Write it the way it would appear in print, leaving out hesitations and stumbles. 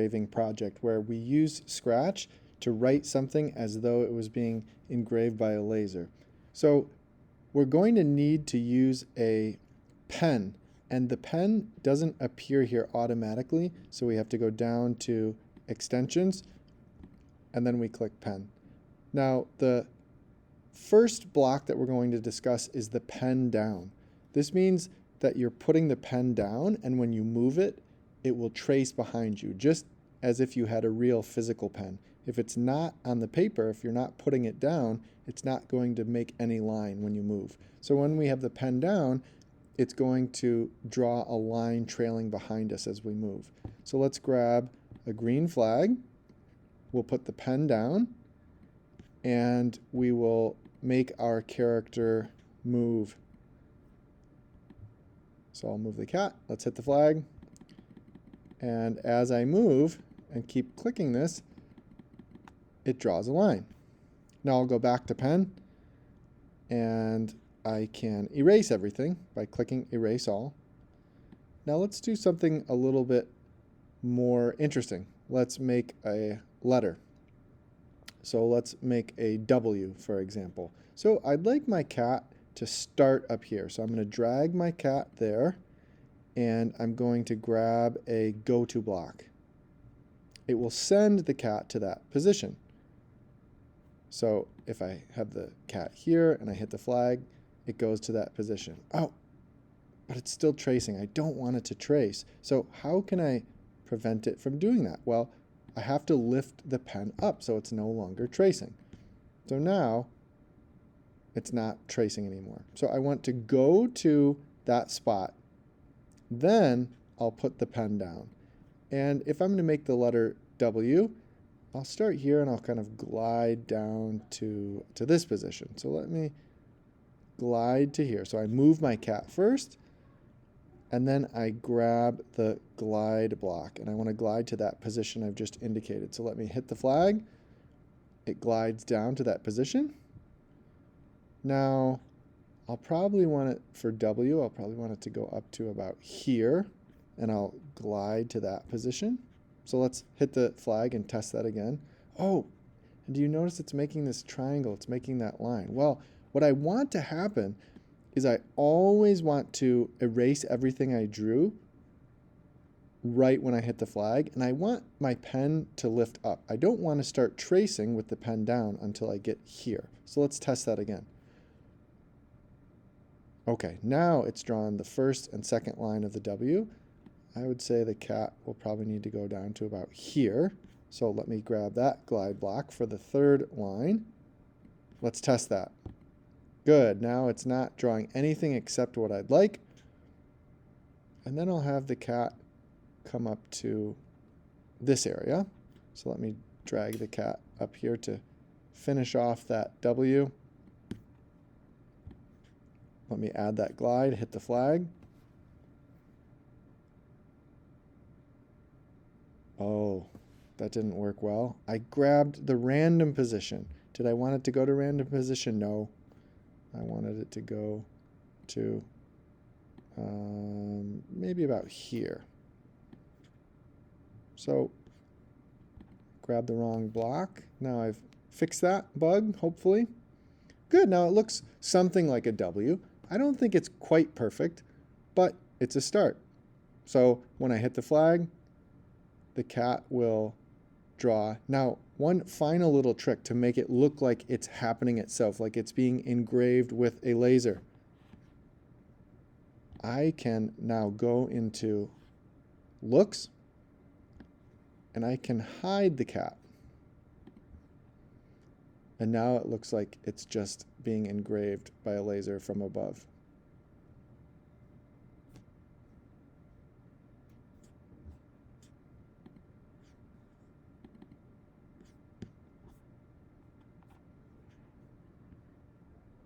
engraving project where we use Scratch to write something as though it was being engraved by a laser. So we're going to need to use a pen, and the pen doesn't appear here automatically, so we have to go down to extensions and then we click pen. Now the first block that we're going to discuss is the pen down. This means that you're putting the pen down, and when you move it, it will trace behind you, just as if you had a real physical pen. If it's not on the paper, if you're not putting it down, it's not going to make any line when you move. So when we have the pen down, it's going to draw a line trailing behind us as we move. So let's grab a green flag. We'll put the pen down, and we will make our character move. So I'll move the cat. Let's hit the flag. And as I move and keep clicking this, it draws a line. Now I'll go back to pen, and I can erase everything by clicking erase all. Now let's do something a little bit more interesting. Let's make a letter. So let's make a W, for example. So I'd like my cat to start up here. So I'm going to drag my cat there, and I'm going to grab a go to block. It will send the cat to that position. So if I have the cat here and I hit the flag, it goes to that position. Oh, but it's still tracing. I don't want it to trace. So how can I prevent it from doing that? Well, I have to lift the pen up so it's no longer tracing. So now it's not tracing anymore. So I want to go to that spot. Then I'll put the pen down. And if I'm going to make the letter W, I'll start here and I'll kind of glide down to this position. So let me glide to here. So I move my cat first, and then I grab the glide block, and I want to glide to that position I've just indicated. So let me hit the flag. It glides down to that position. Now, I'll probably want it for W, I'll probably want it to go up to about here, and I'll glide to that position. So let's hit the flag and test that again. Oh, and do you notice it's making this triangle? It's making that line. Well, what I want to happen is I always want to erase everything I drew right when I hit the flag, and I want my pen to lift up. I don't want to start tracing with the pen down until I get here. So let's test that again. Okay, now it's drawn the first and second line of the W. I would say the cat will probably need to go down to about here. So let me grab that glide block for the third line. Let's test that. Good, now it's not drawing anything except what I'd like. And then I'll have the cat come up to this area. So let me drag the cat up here to finish off that W. Let me add that glide, hit the flag. Oh, that didn't work well. I grabbed the random position. Did I want it to go to random position? No. I wanted it to go to maybe about here. So grab the wrong block. Now I've fixed that bug, hopefully. Good, now it looks something like a W. I don't think it's quite perfect, but it's a start. So when I hit the flag, the cat will draw. Now, one final little trick to make it look like it's happening itself, like it's being engraved with a laser. I can now go into looks, and I can hide the cat. And now it looks like it's just being engraved by a laser from above.